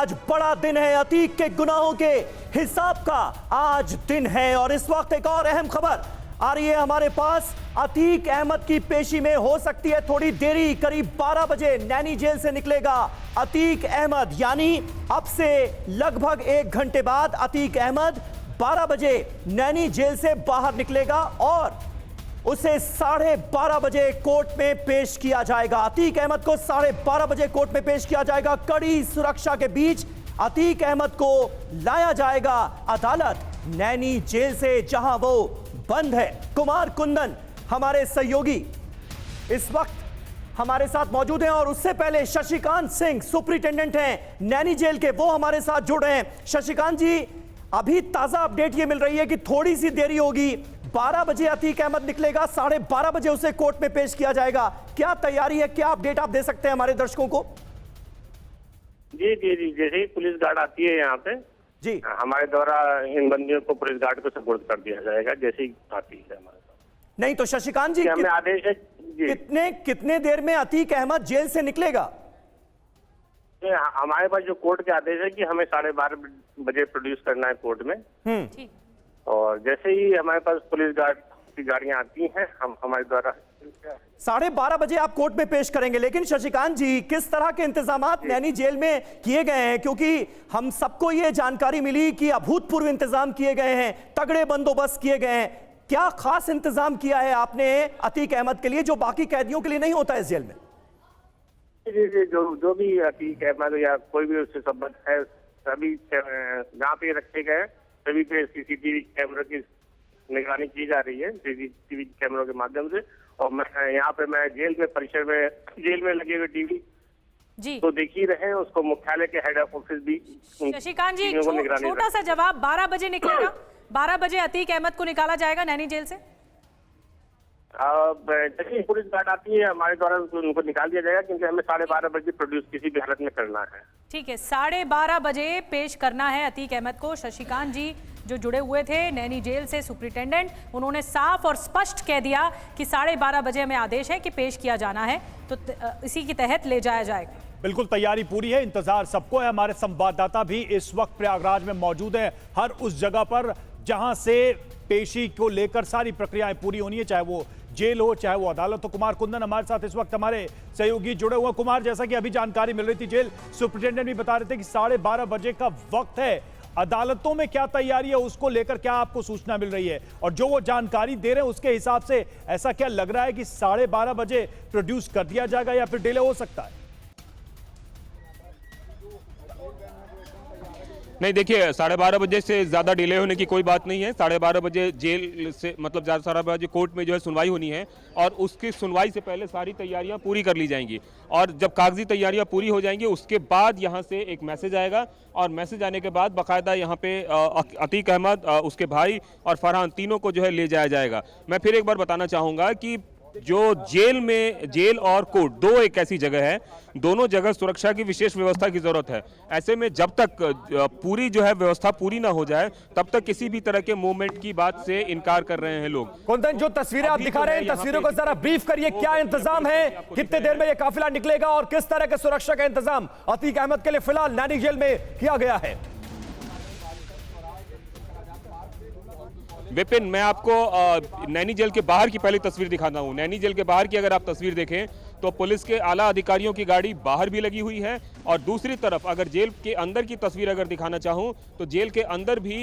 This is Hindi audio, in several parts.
आज बड़ा दिन है, अतीक के गुनाहों के हिसाब का आज दिन है। और इस वक्त एक और अहम खबर आ रही है हमारे पास। अतीक अहमद की पेशी में हो सकती है थोड़ी देरी, करीब 12 बजे नैनी जेल से निकलेगा अतीक अहमद। यानी अब से लगभग 1 घंटे बाद अतीक अहमद 12 बजे नैनी जेल से बाहर निकलेगा और उसे 12:30 बजे कोर्ट में पेश किया जाएगा। अतीक अहमद को 12:30 बजे कोर्ट में पेश किया जाएगा। कड़ी सुरक्षा के बीच अतीक अहमद को लाया जाएगा अदालत नैनी जेल से, जहां वो बंद है। कुमार कुंदन हमारे सहयोगी इस वक्त हमारे साथ मौजूद हैं और उससे पहले शशिकांत सिंह सुपरिटेंडेंट हैं नैनी जेल के, वो हमारे साथ जुड़ रहे हैं। शशिकांत जी, अभी ताजा अपडेट ये मिल रही है कि थोड़ी सी देरी होगी, 12 बजे अतीक अहमद निकलेगा, 12:30 बजे उसे कोर्ट में पेश किया जाएगा। क्या तैयारी है, क्या अपडेट आप दे सकते हैं हमारे दर्शकों को? जी जी जी, जैसे ही पुलिस गार्ड आती है यहाँ पे जी, हमारे द्वारा इन बंदियों को पुलिस गार्ड को सुपुर्द कर दिया जाएगा जैसे ही आती है हमारे साथ। नहीं तो शशिकांत जी, हमें आदेश है कितने देर में अतीक अहमद जेल से निकलेगा? हमारे पास जो कोर्ट के आदेश है कि हमें 12:30 बजे प्रोड्यूस करना है कोर्ट में। और जैसे ही हमारे पास पुलिस गार्ड की गाड़ियां आती हैं, हम हमारे द्वारा 12:30 बजे आप कोर्ट में पेश करेंगे। लेकिन शशिकांत जी, किस तरह के इंतजामात नैनी जेल में किए गए हैं? क्योंकि हम सबको ये जानकारी मिली कि अभूतपूर्व इंतजाम किए गए हैं, तगड़े बंदोबस्त किए गए हैं। क्या खास इंतजाम किया है आपने अतीक अहमद के लिए जो बाकी कैदियों के लिए नहीं होता इस जेल में? जो भी अतीक अहमद या कोई भी उससे संबंध है, सभी जहाँ पे रखे गए सभी पे सीसीटीवी कैमरे की निगरानी की जा रही है, सीसीटीवी कैमरों के माध्यम से। और मैं यहाँ पे जेल में परिसर में जेल में लगे हुए टीवी जी तो देख ही रहे हैं, उसको मुख्यालय के हेड ऑफिस भी। शशिकांत जी, छोटा सा जवाब, 12 बजे निकलेगा, 12 बजे अतीक अहमद को निकाला जाएगा नैनी जेल से? जैसे पुलिस गार्ड आती है हमारे द्वारा उनको निकाल दिया जाएगा, क्योंकि हमें 12:30 बजे प्रोड्यूस किसी भी हालत में करना है। ठीक है, 12:30 बजे पेश करना है अतीक अहमद को। शशिकांत जी जो जुड़े हुए थे नैनी जेल से सुपरिटेंडेंट, उन्होंने साफ और स्पष्ट कह दिया कि 12:30 बजे हमें आदेश है कि पेश किया जाना है, तो इसी के तहत ले जाया जाएगा। बिल्कुल तैयारी पूरी है, इंतजार सबको है। हमारे संवाददाता भी इस वक्त प्रयागराज में मौजूद हैं, हर उस जगह पर जहां से पेशी को लेकर सारी प्रक्रियाएं पूरी होनी है, चाहे वो जेल हो चाहे वो अदालत हो। कुमार कुंदन हमारे साथ इस वक्त हमारे सहयोगी जुड़े हुए। कुमार, जैसा कि अभी जानकारी मिल रही थी, जेल सुपरिटेंडेंट भी बता रहे थे कि 12:30 बजे का वक्त है। अदालतों में क्या तैयारी है, उसको लेकर क्या आपको सूचना मिल रही है? और जो वो जानकारी दे रहे हैं उसके हिसाब से ऐसा क्या लग रहा है कि 12:30 बजे प्रोड्यूस कर दिया जाएगा या फिर डिले हो सकता है? नहीं, देखिए 12:30 बजे से ज़्यादा डिले होने की कोई बात नहीं है। 12:30 बजे जेल से मतलब 12:30 बजे कोर्ट में जो है सुनवाई होनी है और उसकी सुनवाई से पहले सारी तैयारियां पूरी कर ली जाएंगी। और जब कागजी तैयारियां पूरी हो जाएंगी उसके बाद यहां से एक मैसेज आएगा और मैसेज आने के बाद बाकायदा यहां पे अतीक अहमद, उसके भाई और फरहान तीनों को जो है ले जाया जाएगा। मैं फिर एक बार बताना चाहूँगा कि जो जेल और कोर्ट दो एक ऐसी जगह है, दोनों जगह सुरक्षा की विशेष व्यवस्था की जरूरत है। ऐसे में जब तक पूरी जो है व्यवस्था पूरी ना हो जाए तब तक किसी भी तरह के मूवमेंट की बात से इनकार कर रहे हैं लोग। कुंदन, जो तस्वीरें आप दिखा रहे हैं, तस्वीरों को जरा ब्रीफ करिए, क्या इंतजाम है, कितने देर में यह काफिला निकलेगा और किस तरह के सुरक्षा का इंतजाम अतीक अहमद के लिए फिलहाल नैनी जेल में किया गया है? विपिन, मैं आपको नैनी जेल के बाहर की पहली तस्वीर दिखाता हूं। नैनी जेल के बाहर की अगर आप तस्वीर देखें तो पुलिस के आला अधिकारियों की गाड़ी बाहर भी लगी हुई है और दूसरी तरफ अगर जेल के अंदर की तस्वीर अगर दिखाना चाहूं तो जेल के अंदर भी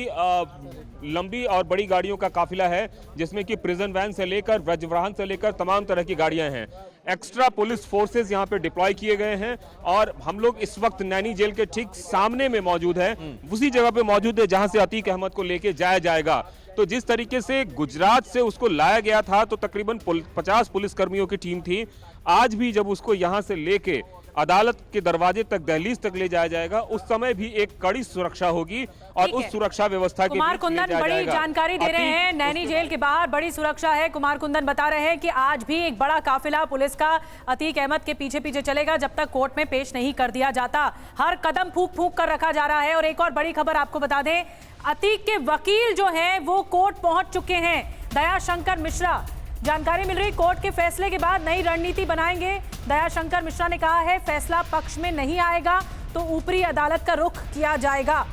लंबी और बड़ी गाड़ियों का काफिला है, जिसमें कि प्रिजन वैन से लेकर व्रजवाहन से लेकर तमाम तरह की गाड़ियां हैं। एक्स्ट्रा पुलिस फोर्सेस यहां पे डिप्लॉय किए गए हैं और हम लोग इस वक्त नैनी जेल के ठीक सामने में मौजूद है, उसी जगह पे मौजूद है जहां से अतीक अहमद को लेके जाया जाएगा। तो जिस तरीके से गुजरात से उसको लाया गया था तो तकरीबन 50 पुलिसकर्मियों की टीम थी, आज भी जब उसको यहां से लेके अदालत के दरवाजे तक, दहलीज तक ले जाया जाएगा, उस समय भी एक कड़ी सुरक्षा होगी और उस सुरक्षा व्यवस्था के कुमार कुंदन बड़ी जानकारी दे रहे हैं, नैनी जेल के बाहर बड़ी सुरक्षा है। कुमार कुंदन बता रहे हैं कि आज भी एक बड़ा काफिला पुलिस का अतीक अहमद के पीछे पीछे चलेगा जब तक कोर्ट में पेश नहीं कर दिया जाता। हर कदम फूंक फूंक कर रखा जा रहा है। और एक और बड़ी खबर आपको बता दें, अतीक के वकील जो हैं वो कोर्ट पहुंच चुके हैं। दया शंकर मिश्रा जानकारी मिल रही, कोर्ट के फैसले के बाद नई रणनीति बनाएंगे। दयाशंकर मिश्रा ने कहा है फैसला पक्ष में नहीं आएगा तो ऊपरी अदालत का रुख किया जाएगा।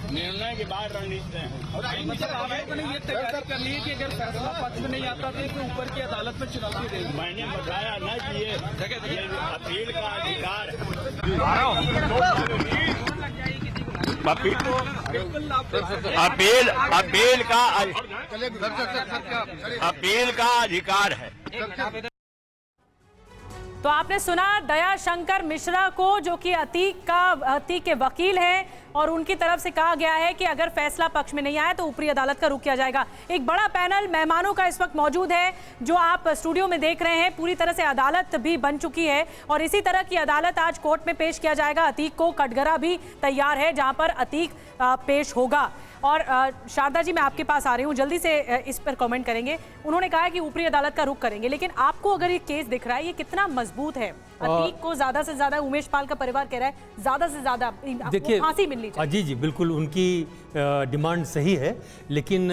निर्णय के बाद रणनीति ये तैयारी करनी है कि अगर फैसला पक्ष में नहीं आता तो इसको ऊपर की अदालत में चुनौती देगी। मैंने बताया ना कि ये अपील का अधिकार अपील का अधिकार है। तो आपने सुना दयाशंकर मिश्रा को, जो कि अतीक के वकील हैं, और उनकी तरफ से कहा गया है कि अगर फैसला पक्ष में नहीं आया तो ऊपरी अदालत का रुख किया जाएगा। एक बड़ा पैनल मेहमानों का इस वक्त मौजूद है जो आप स्टूडियो में देख रहे हैं। पूरी तरह से अदालत भी बन चुकी है और इसी तरह की अदालत आज कोर्ट में पेश किया जाएगा। अतीक को कटघरा भी तैयार है जहां पर अतीक पेश होगा। और शारदा जी, मैं आपके पास आ रही हूँ, जल्दी से इस पर कमेंट करेंगे। उन्होंने कहा है कि ऊपरी अदालत का रुख करेंगे, लेकिन आपको अगर ये केस दिख रहा है, ये कितना मजबूत है? अतीक को ज्यादा से ज्यादा, उमेश पाल का परिवार कह रहा है ज्यादा से ज्यादा फांसी मिलनी चाहिए। जी बिल्कुल, उनकी डिमांड सही है, लेकिन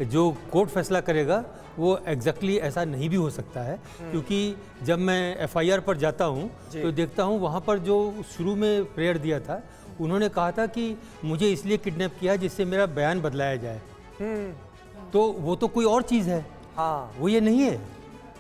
जो कोर्ट फैसला करेगा वो एग्जैक्टली ऐसा नहीं भी हो सकता है, क्योंकि जब मैं एफआईआर पर जाता हूँ तो देखता हूँ वहाँ पर जो शुरू में प्रेयर दिया था, उन्होंने कहा था कि मुझे इसलिए किडनैप किया जिससे मेरा बयान बदलाया जाए। तो वो तो कोई और चीज़ है, हाँ, वो ये नहीं है।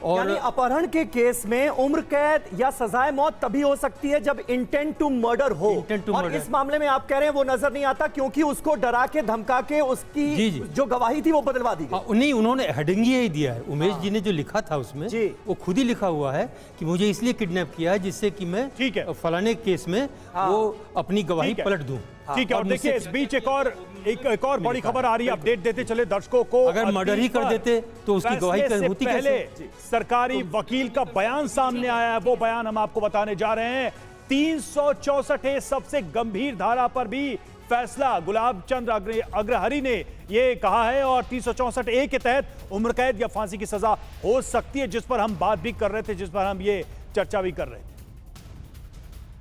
और यानी अपहरण के केस में उम्र कैद या सजाए मौत तभी हो सकती है जब इंटेंट टू मर्डर हो। और इस मामले में आप कह रहे हैं वो नजर नहीं आता क्योंकि उसको डरा के धमका के उसकी जो गवाही थी वो बदलवा दी गई। नहीं, उन्होंने हेडिंग ही दिया है। उमेश जी ने जो लिखा था उसमें वो खुद ही लिखा हुआ है कि मुझे इसलिए किडनैप किया है जिससे कि मैं फलाने केस में वो अपनी गवाही पलट दूं। ठीक है। और देखिए इस बीच एक और बड़ी खबर आ रही है, अपडेट देते चले दर्शकों को। अगर मर्डर ही कर देते तो उसकी गवाही होती कैसे? सरकारी वकील का बयान सामने आया है, वो बयान हम आपको बताने जा रहे हैं। 364 सबसे गंभीर धारा पर भी फैसला गुलाब चंद अग्रहरि ने ये कहा है, और 364 के तहत उम्र कैद या फांसी की सजा हो सकती है, जिस पर हम बात भी कर रहे थे, जिस पर हम ये चर्चा भी कर रहे थे।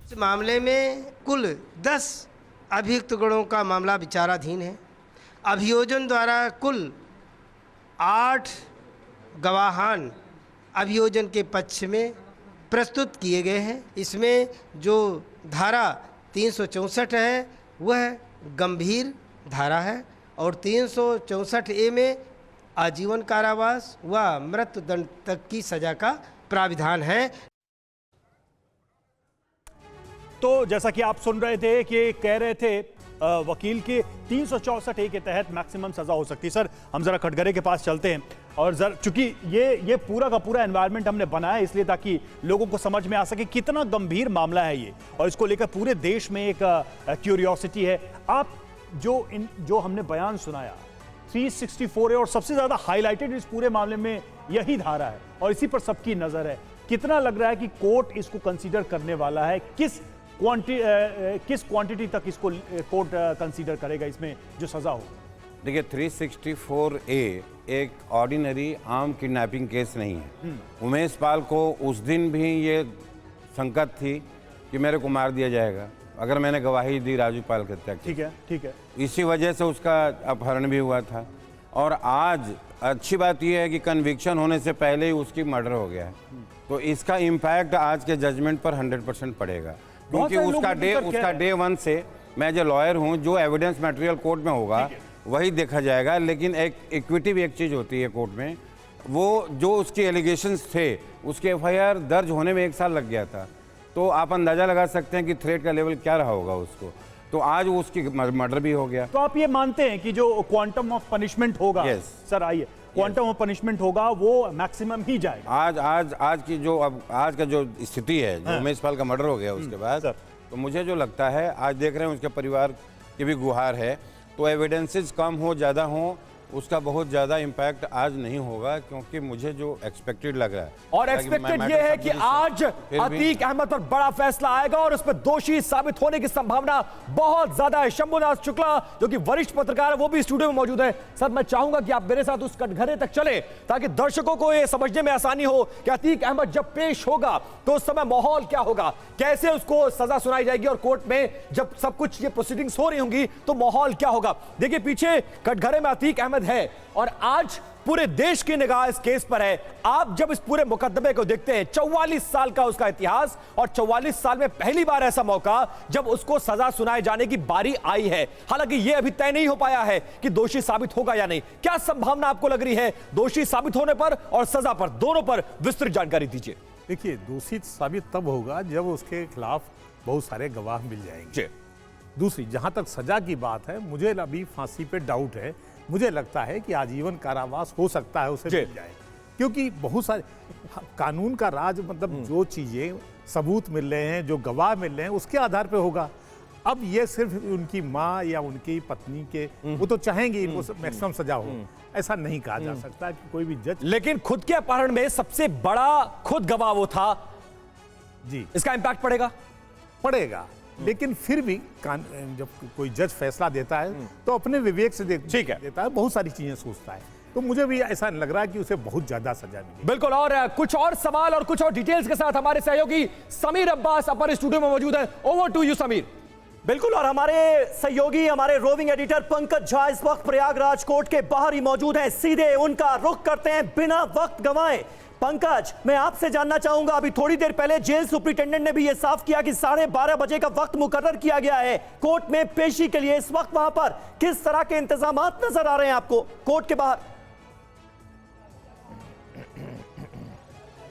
इस मामले में कुल 10 अभियुक्त गणों का मामला विचाराधीन है। अभियोजन द्वारा कुल 8 गवाहान अभियोजन के पक्ष में प्रस्तुत किए गए हैं। इसमें जो धारा 364 है वह गंभीर धारा है, और 364A में आजीवन कारावास व मृत्युदंड तक की सजा का प्राविधान है। तो जैसा कि आप सुन रहे थे कि कह रहे थे वकील के 364A के तहत मैक्सिमम सजा हो सकती है। सर, हम जरा कटघरे के पास चलते हैं, और चूंकि ये पूरा का पूरा एनवायरनमेंट हमने बनाया इसलिए ताकि लोगों को समझ में आ सके कितना गंभीर मामला है ये, और इसको लेकर पूरे देश में एक क्यूरियोसिटी है। आप जो हमने बयान सुनाया 364A, और सबसे ज्यादा हाईलाइटेड इस पूरे मामले में यही धारा है और इसी पर सबकी नजर है। कितना लग रहा है कि कोर्ट इसको कंसीडर करने वाला है? किस क्वांटिटी तक इसको कोर्ट कंसीडर करेगा इसमें जो सजा हो? देखिए, 364A एक ऑर्डिनरी आम किडनैपिंग केस नहीं है। उमेश पाल को उस दिन भी ये संकट थी कि मेरे को मार दिया जाएगा अगर मैंने गवाही दी राजू पाल के हत्या की। ठीक है। इसी वजह से उसका अपहरण भी हुआ था, और आज अच्छी बात यह है कि कन्विक्शन होने से पहले ही उसकी मर्डर हो गया है। तो इसका इम्पैक्ट आज के जजमेंट पर 100% पड़ेगा, क्योंकि उसका डे 1 से, मैं जो लॉयर हूं, जो एविडेंस मटेरियल कोर्ट में होगा वही देखा जाएगा। लेकिन एक इक्विटी भी एक चीज़ होती है कोर्ट में, वो जो उसके एलिगेशंस थे उसके एफआईआर दर्ज होने में 1 साल लग गया था। तो आप अंदाजा लगा सकते हैं कि थ्रेट का लेवल क्या रहा होगा उसको। तो आज उसकी मर्डर भी हो गया। तो आप ये मानते हैं कि जो क्वांटम ऑफ पनिशमेंट होगा, सर आइए, क्वांटम ऑफ पनिशमेंट होगा वो मैक्सिमम ही जाएगा? आज की जो आज का जो स्थिति है, जो उमेश पाल का मर्डर हो गया उसके बाद, तो मुझे जो लगता है, आज देख रहे हैं उसके परिवार की भी गुहार है, तो एविडेंसेस कम हो ज़्यादा हो, उसका बहुत ज़्यादा इम्पैक्ट आज नहीं होगा, क्योंकि मुझे जो एक्सपेक्टेड लग रहा है और एक्सपेक्टेड ये है कि आज अतीक अहमद पर बड़ा फैसला आएगा और उस पर दोषी साबित होने की संभावना बहुत ज्यादा है। शंभुनाथ शुक्ला जो कि वरिष्ठ पत्रकार है वो भी स्टूडियो में मौजूद है। सर, मैं चाहूंगा कि आप मेरे साथ उस कटघरे तक चले ताकि दर्शकों को यह समझने में आसानी हो कि अतीक अहमद जब पेश होगा तो उस समय माहौल क्या होगा, कैसे उसको सजा सुनाई जाएगी और कोर्ट में जब सब कुछ ये प्रोसीडिंग्स हो रही होंगी तो माहौल क्या होगा। देखिए पीछे कटघरे में अतीक अहमद है और आज पूरे देश की निगाह इस केस पर है। आप जब इस पूरे मुकदमे को देखते हैं, 44 साल का उसका इतिहास और 44 साल में पहली बार ऐसा मौका जब उसको सजा सुनाए जाने की बारी आई है। हालांकि यह अभी तय नहीं हो पाया है कि दोषी साबित होगा या नहीं। क्या संभावना आपको लग रही है दोषी साबित होने पर और सजा पर, दोनों पर विस्तृत जानकारी दीजिए। देखिए, दोषी साबित तब होगा जब उसके खिलाफ बहुत सारे गवाह मिल जाएंगे। दूसरी, जहां तक सजा की बात है, मुझे अभी फांसी पे डाउट है। मुझे लगता है कि आजीवन कारावास हो सकता है उसे मिल जाए, क्योंकि बहुत सारे कानून का राज मतलब जो चीजें सबूत मिल रहे हैं, जो गवाह मिल रहे हैं, उसके आधार पे होगा। अब ये सिर्फ उनकी माँ या उनकी पत्नी के वो तो चाहेंगे इनको मैक्सिमम सजा हो, ऐसा नहीं कहा जा सकता कि कोई भी जज। लेकिन खुद के अपहरण में सबसे बड़ा खुद गवाह वो था जी, इसका इंपैक्ट पड़ेगा। लेकिन फिर भी जब कोई जज फैसला देता है तो अपने विवेक से देता है, बहुत सारी चीजें सोचता है। तो मुझे भी ऐसा लग रहा है कि उसे बहुत ज्यादा सजा मिलेगी। बिल्कुल। और कुछ और सवाल और कुछ और डिटेल्स के साथ हमारे सहयोगी समीर अब्बास अपर स्टूडियो में मौजूद है। Over to you Sameer. बिल्कुल। और हमारे सहयोगी, हमारे रोविंग एडिटर पंकज झा इस वक्त प्रयागराज कोर्ट के बाहर ही मौजूद हैं। सीधे उनका रुख करते हैं बिना वक्त गंवाए। पंकज, मैं आपसे जानना चाहूंगा, अभी थोड़ी देर पहले जेल सुपरिटेंडेंट ने भी यह साफ किया कि 12:30 बजे का वक्त मुकर्रर किया गया है कोर्ट में पेशी के लिए। इस वक्त वहां पर किस तरह के इंतजामात नजर आ रहे हैं आपको कोर्ट के बाहर?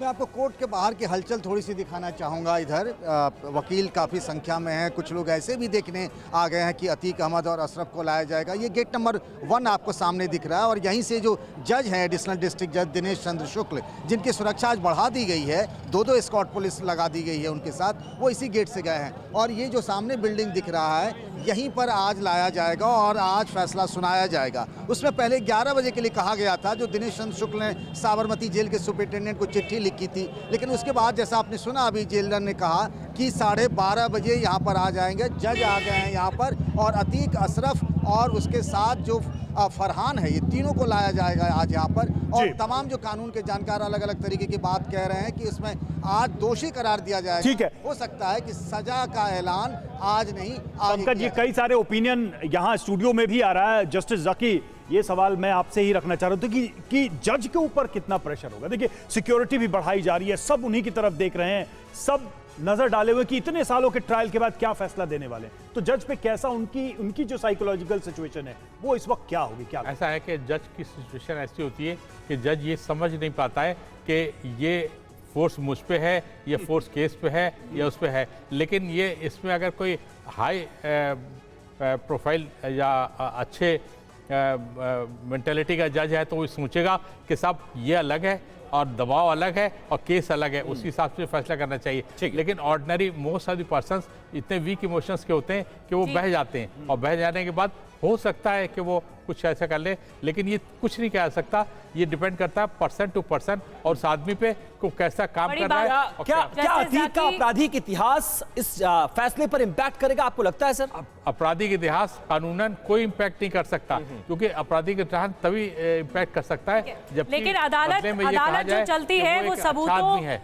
मैं आपको कोर्ट के बाहर की हलचल थोड़ी सी दिखाना चाहूँगा। इधर वकील काफ़ी संख्या में हैं, कुछ लोग ऐसे भी देखने आ गए हैं कि अतीक अहमद और अशरफ को लाया जाएगा। ये गेट नंबर 1 आपको सामने दिख रहा है और यहीं से जो जज हैं एडिशनल डिस्ट्रिक्ट जज दिनेश चंद्र शुक्ल, जिनकी सुरक्षा आज बढ़ा दी गई है, 2 स्कॉट पुलिस लगा दी गई है उनके साथ, वो इसी गेट से गए हैं। और ये जो सामने बिल्डिंग दिख रहा है, यहीं पर आज लाया जाएगा और आज फैसला सुनाया जाएगा। उसमें पहले 11 बजे के लिए कहा गया था, जो दिनेश चंद्र शुक्ल ने साबरमती जेल के सुपरिटेंडेंट को चिट्ठी लिखी थी। लेकिन उसके बाद जैसा आपने सुना, अभी जेलर ने कहा कि 12:30 बजे यहाँ पर आ जाएंगे। जज आ गए हैं यहाँ पर और अतीक, अशरफ और उसके साथ जो फरहान है, ये तीनों को लाया जाएगा आज यहाँ पर। और तमाम जो कानून के जानकार अलग अलग तरीके की बात कह रहे हैं कि इसमें आज दोषी करार दिया जाएगा। ठीक है। हो सकता है कि सजा का ऐलान आज नहीं आगे। पंकज, ये कई सारे ओपिनियन यहाँ स्टूडियो में भी आ रहा है। जस्टिस जाकी, ये सवाल मैं आपसे ही रखना चाह रहा था कि जज के ऊपर कितना प्रेशर होगा। देखिए, सिक्योरिटी भी बढ़ाई जा रही है, सब उन्हीं की तरफ देख रहे हैं, सब नजर डाले हुए कि इतने सालों के ट्रायल के बाद क्या फैसला देने वाले हैं। तो जज पे कैसा उनकी जो साइकोलॉजिकल सिचुएशन है वो इस वक्त क्या होगी? क्या ऐसा है कि जज की सिचुएशन ऐसी होती है कि जज ये समझ नहीं पाता है कि ये फोर्स मुझ पे है, ये फोर्स केस पे है या उस पे है। लेकिन ये इसमें अगर कोई हाई प्रोफाइल या अच्छे मेंटेलिटी का जज है तो वो सोचेगा कि साहब ये अलग है और दबाव अलग है और केस अलग है, उसी हिसाब से फैसला करना चाहिए। लेकिन ordinary most of the persons इतने वीक इमोशंस के होते हैं कि वो बह जाते हैं और बह जाने के बाद हो सकता है कि वो कुछ ऐसा कर ले, लेकिन ये कुछ नहीं कह सकता। ये डिपेंड करता है पर्सन टू पर्सन और उस आदमी पे को कैसा काम कर रहा है। क्या अतीक का आपराधिक इतिहास इस फैसले पर इम्पैक्ट करेगा, आपको लगता है सर? आपराधिक इतिहास कानूनन कोई इम्पैक्ट नहीं कर सकता, क्योंकि आपराधिक इतिहास तभी इम्पैक्ट कर सकता है जब लेकिन अदालत जो चलती है वो सबूतों,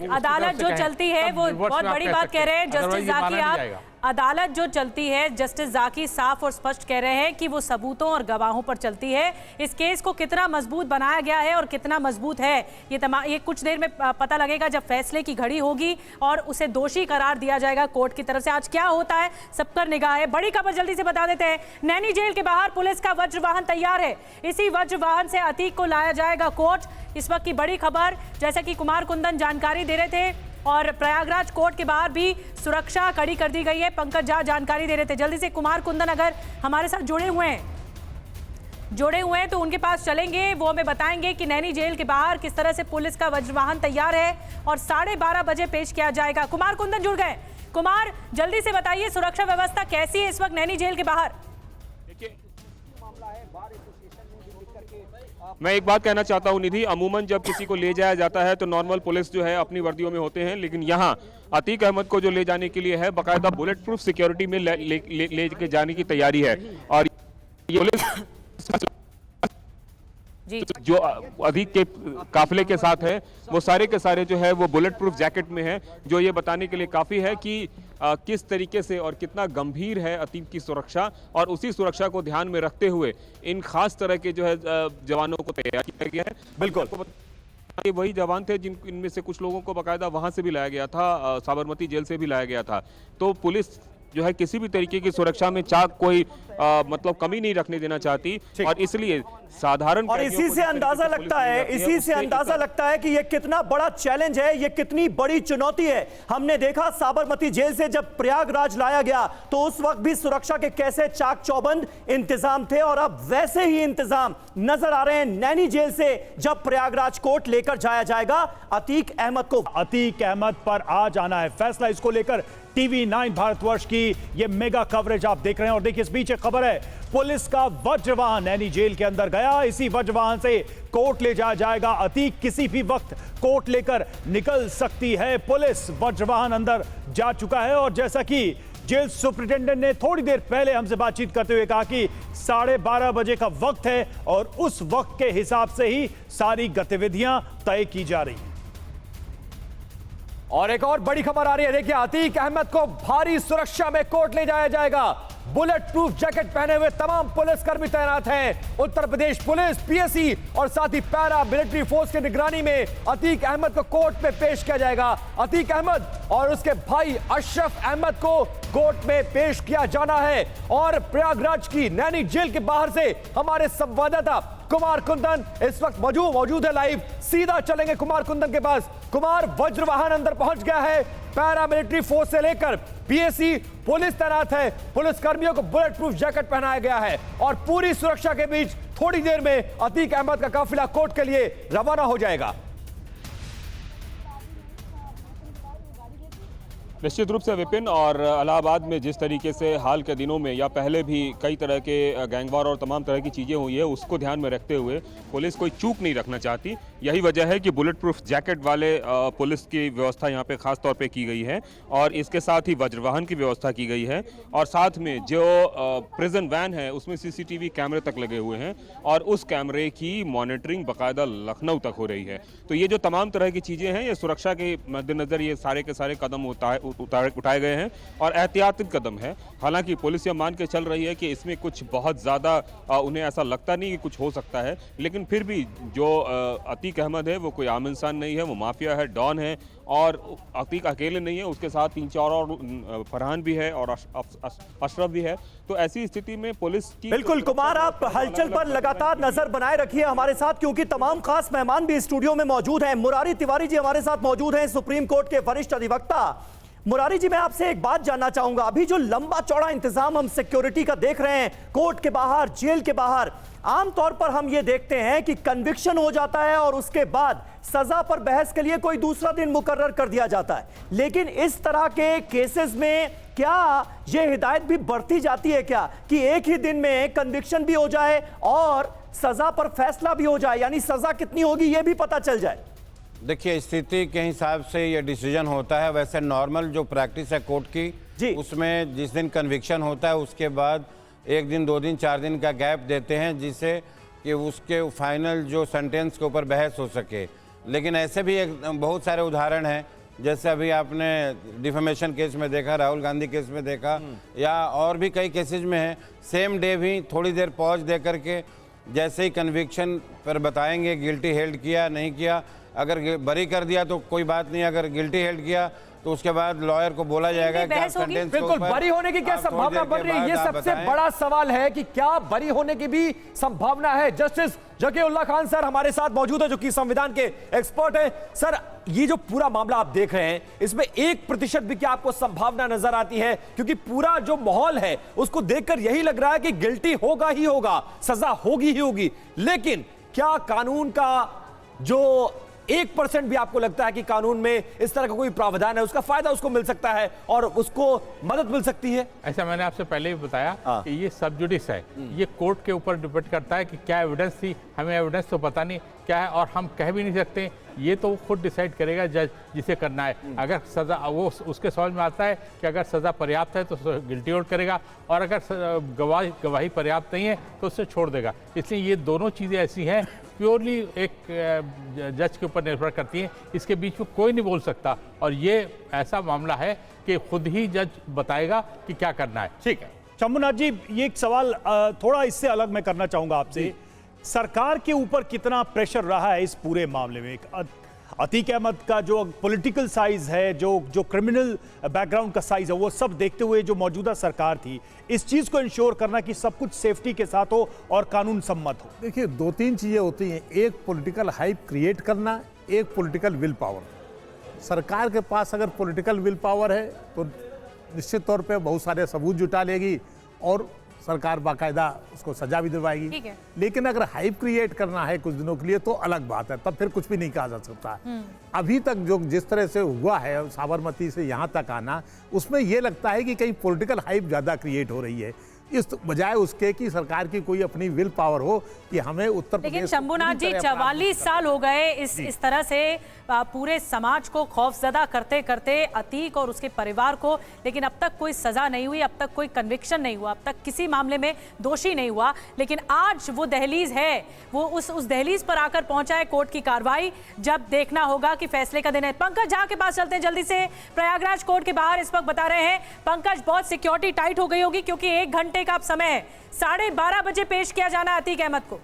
अदालत जो चलती है वो बहुत बड़ी बात कह रहे हैं जस्टिस जाकी। आप अदालत जो चलती है, जस्टिस जाकी साफ और स्पष्ट कह रहे हैं कि वो सबूतों और गवाहों पर चलती है। इस केस को कितना मजबूत बनाया गया है और कितना मजबूत है ये कुछ देर में पता लगेगा जब फैसले की घड़ी होगी और उसे दोषी करार दिया जाएगा कोर्ट की तरफ से। आज क्या होता है सब पर निगाह है। बड़ी खबर जल्दी से बता देते हैं। नैनी जेल के बाहर पुलिस का वज्र वाहन तैयार है, इसी वज्र वाहन से अतीक को लाया जाएगा कोर्ट। इस वक्त की बड़ी खबर, जैसा कि कुमार कुंदन जानकारी दे रहे थे, और प्रयागराज कोर्ट के बाहर भी सुरक्षा कड़ी कर दी गई है। पंकज झा जानकारी दे रहे थे। जल्दी से कुमार कुंदन अगर हमारे साथ जुड़े हुए हैं तो उनके पास चलेंगे, वो हमें बताएंगे कि नैनी जेल के बाहर किस तरह से पुलिस का वज्र वाहन तैयार है और 12:30 बजे पेश किया जाएगा। कुमार कुंदन जुड़ गए। कुमार, जल्दी से बताइए सुरक्षा व्यवस्था कैसी है इस वक्त नैनी जेल के बाहर? देखिए, मामला है बार एसोसिएशन में जो मैं एक बात कहना चाहता हूं निधि, अमूमन जब किसी को ले जाया जाता है तो नॉर्मल पुलिस जो है अपनी वर्दियों में होते हैं, लेकिन यहाँ अतीक अहमद को जो ले जाने के लिए है बाकायदा बुलेट प्रूफ सिक्योरिटी में ले के जाने की तैयारी है। और ये पुलिस जो अतीक के काफिले के साथ है वो सारे के सारे जो है वो बुलेट प्रूफ जैकेट में है, जो ये बताने के लिए काफी है कि किस तरीके से और कितना गंभीर है अतीक की सुरक्षा, और उसी सुरक्षा को ध्यान में रखते हुए इन खास तरह के जो है जवानों को तैयार किया गया है। बिल्कुल ये वही जवान थे जिन इनमें से कुछ लोगों को बाकायदा वहां से भी लाया गया था, साबरमती जेल से भी लाया गया था। तो पुलिस जो है किसी भी तरीके की सुरक्षा में चाक कोई मतलब कमी नहीं रखने देना चाहती, और इसलिए साधारण और इसी से अंदाजा लगता है कि ये कितना बड़ा चैलेंज है, ये कितनी बड़ी चुनौती है। हमने देखा साबरमती जेल से जब प्रयागराज लाया गया तो उस वक्त भी सुरक्षा के कैसे चाक चौबंद इंतजाम थे, और अब वैसे ही इंतजाम नजर आ रहे हैं नैनी जेल से जब प्रयागराज कोर्ट लेकर जाया जाएगा अतीक अहमद को। अतीक अहमद पर आज आना है फैसला, इसको लेकर TV9 भारतवर्ष की ये मेगा कवरेज आप देख रहे हैं। और देखिए इस बीच एक खबर है, पुलिस का वज्रवाहन नैनी जेल के अंदर गया, इसी वज्रवाहन से कोर्ट ले जाया जाएगा। अतीक किसी भी वक्त कोर्ट लेकर निकल सकती है। पुलिस वज्रवाहन अंदर जा चुका है, और जैसा कि जेल सुपरिटेंडेंट ने थोड़ी देर पहले हमसे बातचीत करते हुए कहा कि 12:30 बजे का वक्त है और उस वक्त के हिसाब से ही सारी गतिविधियां तय की जा रही हैं। और एक और बड़ी खबर आ रही है, देखिए अतीक अहमद को भारी सुरक्षा में कोर्ट ले जाया जाएगा। बुलेट प्रूफ जैकेट पहने हुए तमाम पुलिसकर्मी तैनात हैं। उत्तर प्रदेश पुलिस, पीएसी और साथ ही पैरा मिलिट्री फोर्स की निगरानी में अतीक अहमद को कोर्ट में पेश किया जाएगा। अतीक अहमद और उसके भाई अशरफ अहमद को कोर्ट में पेश किया जाना है। और प्रयागराज की नैनी जेल के बाहर से हमारे संवाददाता कुमार कुंदन इस वक्त मौजूद है लाइव, सीधा चलेंगे कुमार कुंदन के पास। कुमार, वज्रवाहन अंदर पहुंच गया है, पैरा मिलिट्री फोर्स से लेकर पीएसी पुलिस तैनात है, पुलिस कर्मियों को बुलेट प्रूफ जैकेट पहनाया गया है, और पूरी सुरक्षा के बीच थोड़ी देर में अतीक अहमद का काफिला कोर्ट के लिए रवाना हो जाएगा। निश्चित रूप से विपिन, और इलाहाबाद में जिस तरीके से हाल के दिनों में या पहले भी कई तरह के गैंगवार और तमाम तरह की चीज़ें हुई है, उसको ध्यान में रखते हुए पुलिस कोई चूक नहीं रखना चाहती। यही वजह है कि बुलेट प्रूफ जैकेट वाले पुलिस की व्यवस्था यहाँ पे खास तौर पे की गई है, और इसके साथ ही वज्रवाहन की व्यवस्था की गई है, और साथ में जो प्रिजन वैन है उसमें CCTV कैमरे तक लगे हुए हैं, और उस कैमरे की मॉनिटरिंग बाकायदा लखनऊ तक हो रही है। तो ये जो तमाम तरह की चीज़ें हैं, ये सुरक्षा के मद्देनज़र ये सारे के सारे कदम उठाए गए हैं, और एहतियाती कदम है। हालांकि पुलिस ये मान के चल रही है कि इसमें कुछ बहुत ज़्यादा उन्हें ऐसा लगता नहीं कि कुछ हो सकता है, लेकिन फिर भी जो अतीक अहमद है वो कोई आम इंसान नहीं है, वो माफिया है, डॉन है, और अतीक अकेले नहीं है, उसके साथ 3-4 और फरहान भी है और अशरफ भी है। तो ऐसी स्थिति में पुलिस की बिल्कुल कुमार, आप हलचल पर लगातार नजर बनाए रखिए हमारे साथ, क्योंकि तमाम खास मेहमान भी स्टूडियो में मौजूद हैं। मुरारी तिवारी जी हमारे साथ मौजूद हैं, सुप्रीम कोर्ट के वरिष्ठ अधिवक्ता। मुरारी जी, मैं आपसे एक बात जानना चाहूंगा, अभी जो लंबा चौड़ा इंतजाम हम सिक्योरिटी का देख रहे हैं कोर्ट के बाहर, जेल के बाहर, आमतौर पर हम ये देखते हैं कि कन्विक्शन हो जाता है और उसके बाद सजा पर बहस के लिए कोई दूसरा दिन मुकर्रर कर दिया जाता है, लेकिन इस तरह के केसेस में क्या ये हिदायत भी बढ़ती जाती है क्या कि एक ही दिन में कन्विक्शन भी हो जाए और सजा पर फैसला भी हो जाए, यानी सजा कितनी होगी ये भी पता चल जाए? देखिए, स्थिति के हिसाब से ये डिसीजन होता है। वैसे नॉर्मल जो प्रैक्टिस है कोर्ट की, उसमें जिस दिन कन्विक्शन होता है उसके बाद 1 दिन, 2 दिन, 4 दिन का गैप देते हैं, जिससे कि उसके फाइनल जो सेंटेंस के ऊपर बहस हो सके। लेकिन ऐसे भी बहुत सारे उदाहरण हैं, जैसे अभी आपने डिफेमेशन केस में देखा, राहुल गांधी केस में देखा, या और भी कई केसेज में है, सेम डे भी थोड़ी देर पॉज दे करके जैसे ही कन्विक्शन पर बताएंगे गिल्टी हेल्ड किया नहीं किया, अगर बरी कर दिया तो कोई बात नहीं, अगर गिल्टी हेल्ड किया तो उसके बाद लॉयर को बोला जाएगा कि आप सेंटेंस बिल्कुल बरी होने की क्या संभावना बन रही है, ये सबसे बड़ा सवाल है कि क्या बरी होने की भी संभावना है। जस्टिस जकीउल्लाह खान सर हमारे साथ मौजूद है, जो कि संविधान के एक्सपर्ट हैं। सर, ये जो पूरा मामला आप देख रहे हैं, इसमें 1% भी क्या आपको संभावना नजर आती है? क्योंकि पूरा जो माहौल है उसको देखकर यही लग रहा है कि गिल्टी होगा ही होगा, सजा होगी ही होगी, लेकिन क्या कानून का जो 1% भी आपको लगता है कि कानून में इस तरह का कोई प्रावधान है, उसका फायदा उसको मिल सकता है और उसको मदद मिल सकती है? ऐसा मैंने आपसे पहले भी बताया कि ये सब जुडिस है, ये कोर्ट के ऊपर डिपेंड करता है कि क्या एविडेंस थी, हमें एविडेंस तो पता नहीं क्या है और हम कह भी नहीं सकते, ये तो वो खुद डिसाइड करेगा जज जिसे करना है। अगर सज़ा वो उसके समझ में आता है कि अगर सज़ा पर्याप्त है तो गिल्टी आउट करेगा और अगर गवाही पर्याप्त नहीं है तो उससे छोड़ देगा। इसलिए ये दोनों चीज़ें ऐसी हैं प्योरली एक जज के ऊपर निर्भर करती हैं, इसके बीच में कोई नहीं बोल सकता और ये ऐसा मामला है कि खुद ही जज बताएगा कि क्या करना है। ठीक है शंभुनाथ जी, ये एक सवाल थोड़ा इससे अलग मैं करना चाहूंगा आपसे। सरकार के ऊपर कितना प्रेशर रहा है इस पूरे मामले में? अतीक अहमद का जो पॉलिटिकल साइज है, जो क्रिमिनल बैकग्राउंड का साइज है, वो सब देखते हुए जो मौजूदा सरकार थी, इस चीज को इंश्योर करना कि सब कुछ सेफ्टी के साथ हो और कानून सम्मत हो। देखिए 2-3 चीजें होती हैं, एक पॉलिटिकल हाइप क्रिएट करना, एक पॉलिटिकल विल पावर। सरकार के पास अगर पॉलिटिकल विल पावर है तो निश्चित तौर पे बहुत सारे सबूत जुटा लेगी और सरकार बाकायदा उसको सजा भी दिलवाएगी। लेकिन अगर हाइप क्रिएट करना है कुछ दिनों के लिए तो अलग बात है, तब फिर कुछ भी नहीं कहा जा सकता। अभी तक जो जिस तरह से हुआ है साबरमती से यहाँ तक आना, उसमें यह लगता है कि कहीं पॉलिटिकल हाइप ज़्यादा क्रिएट हो रही है, इस बजाय उसके कि सरकार की कोई अपनी विल पावर हो कि हमें उत्तर प्रदेश। लेकिन शंभुनाथ जी 44 साल हो गए इस तरह से पूरे समाज को खौफजदा करते करते अतीक और उसके परिवार को, लेकिन अब तक कोई सजा नहीं हुई, अब तक कोई कन्विक्शन नहीं हुआ, अब तक किसी मामले में दोषी नहीं हुआ। लेकिन आज वो दहलीज है, वो उस दहलीज पर आकर पहुंचा है कोर्ट की कार्रवाई, जब देखना होगा कि फैसले का दिन है। पंकज झा के पास चलते हैं जल्दी से, प्रयागराज कोर्ट के बाहर इस वक्त बता रहे हैं पंकज बहुत सिक्योरिटी टाइट हो गई होगी क्योंकि 1 घंटे का अब समय है, 12:30 बजे पेश किया जाना अतीक अहमद को।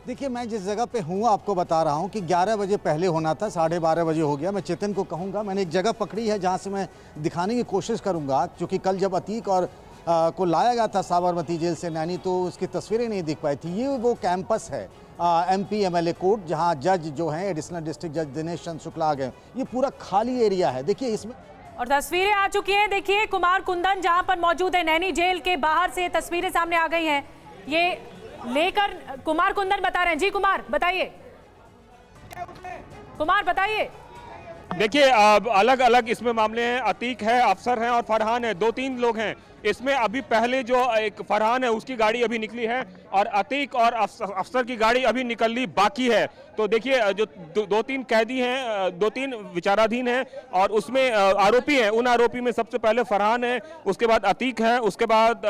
देखिए मैं जिस जगह पे हूँ आपको बता रहा हूँ कि 11 बजे पहले होना था, 12:30 बजे हो गया। मैं चेतन को कहूँगा, मैंने एक जगह पकड़ी है जहाँ से मैं दिखाने की कोशिश करूँगा, क्योंकि कल जब अतीक और को लाया गया था साबरमती जेल से नैनी तो उसकी तस्वीरें नहीं दिख पाई थी। ये वो कैंपस है MP MLA कोर्ट, जहाँ जज जो हैं एडिशनल डिस्ट्रिक्ट जज दिनेश चंद्र शुक्ला आ गए। ये पूरा खाली एरिया है, देखिए इसमें और तस्वीरें आ चुकी हैं। देखिए कुमार कुंदन जहां पर मौजूद है, नैनी जेल के बाहर से तस्वीरें सामने आ गई हैं। ये लेकर कुमार कुंदन बता रहे हैं। जी कुमार बताइए, कुमार बताइए। देखिए अलग अलग इसमें मामले हैं, अतीक है, अफसर हैं और फरहान है, 2-3 लोग हैं इसमें। अभी पहले जो एक फरहान है उसकी गाड़ी अभी निकली है और अतीक और अफसर की गाड़ी अभी निकलनी बाकी है। तो देखिए जो 2-3 कैदी हैं, 2-3 विचाराधीन हैं और उसमें आरोपी हैं। उन आरोपी में सबसे पहले फरहान है, उसके बाद अतीक है, उसके बाद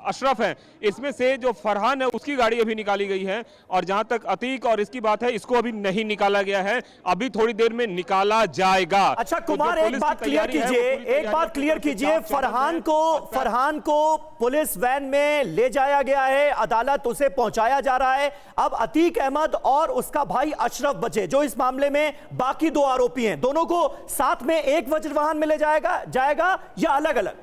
अशरफ है। इसमें से जो फरहान है उसकी गाड़ी अभी निकाली गई है और जहां तक अतीक और इसकी बात है, इसको अभी नहीं निकाला गया है, अभी थोड़ी देर में निकाला जाएगा। अच्छा कुमार, एक बात क्लियर कीजिए, फरहान को पुलिस वैन में ले जाया गया है, अदालत उसे पहुंचाया जा रहा है। अब अतीक अहमद और उसका भाई अशरफ बचे जो इस मामले में बाकी 2 आरोपी हैं, दोनों को साथ में एक वज्र वाहन में ले जाएगा या अलग अलग?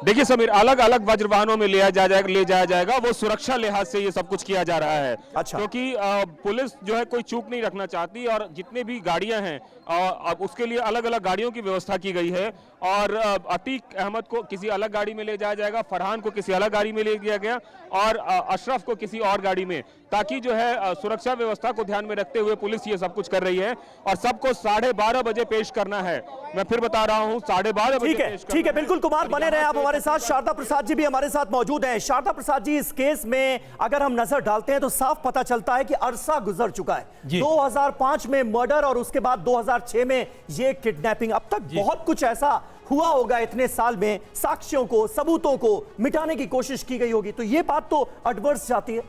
देखिए समीर, अलग अलग वज्र वाहनों में ले जाया जाएगा। वो सुरक्षा लिहाज से ये सब कुछ किया जा रहा है। अच्छा। क्योंकि पुलिस जो है कोई चूक नहीं रखना चाहती और जितने भी गाड़ियां हैं अब उसके लिए अलग अलग गाड़ियों की व्यवस्था की गई है और अतीक अहमद को किसी अलग गाड़ी में ले जाया जाएगा, फरहान को किसी अलग गाड़ी में ले जाया गया और अशरफ को किसी और गाड़ी में, ताकि जो है सुरक्षा व्यवस्था को ध्यान में रखते हुए पुलिस ये सब कुछ कर रही है और सबको 12:30 बजे पेश करना है। मैं फिर बता रहा हूँ 12:30 बजे। ठीक है बिल्कुल कुमार, बने रहे आप हमारे साथ। शारदा प्रसाद जी भी हमारे साथ मौजूद हैं। शारदा प्रसाद जी, इस केस में अगर हम नजर डालते हैं तो साफ पता चलता है कि अरसा गुजर चुका है। 2005 में मर्डर और उसके बाद 2006 में ये किडनैपिंग। अब तक बहुत कुछ ऐसा हुआ होगा इतने साल में, साक्ष्यों को, सबूतों को मिटाने की कोशिश की गई होगी, तो ये बात तो एडवर्स जाती है।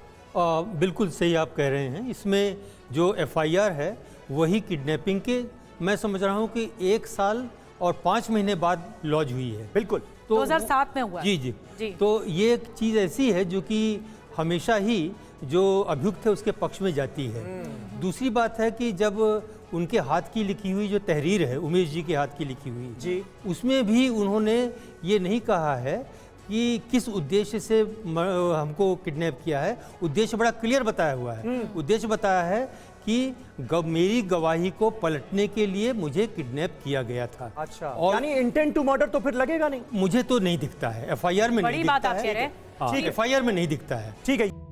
बिल्कुल सही आप कह रहे हैं। इसमें जो FIR है वही किडनैपिंग के, मैं समझ रहा हूं कि 1 साल और 5 महीने बाद लॉन्च हुई है। बिल्कुल, तो 2007 में हुआ। जी। तो ये एक चीज़ ऐसी है जो कि हमेशा ही जो अभियुक्त है उसके पक्ष में जाती है। दूसरी बात है कि जब उनके हाथ की लिखी हुई जो तहरीर है, उमेश जी के हाथ की लिखी हुई जी, उसमें भी उन्होंने ये नहीं कहा है कि किस उद्देश्य से हमको किडनैप किया है। उद्देश्य बड़ा क्लियर बताया हुआ है। उद्देश्य बताया है कि मेरी गवाही को पलटने के लिए मुझे किडनैप किया गया था। अच्छा, और यानी इंटेंट टू मर्डर तो फिर लगेगा नहीं। मुझे तो नहीं दिखता है, एफआईआर में बड़ी नहीं बात दिखता आप कह रहे है। हैं। एफआईआर में नहीं दिखता है। ठीक है।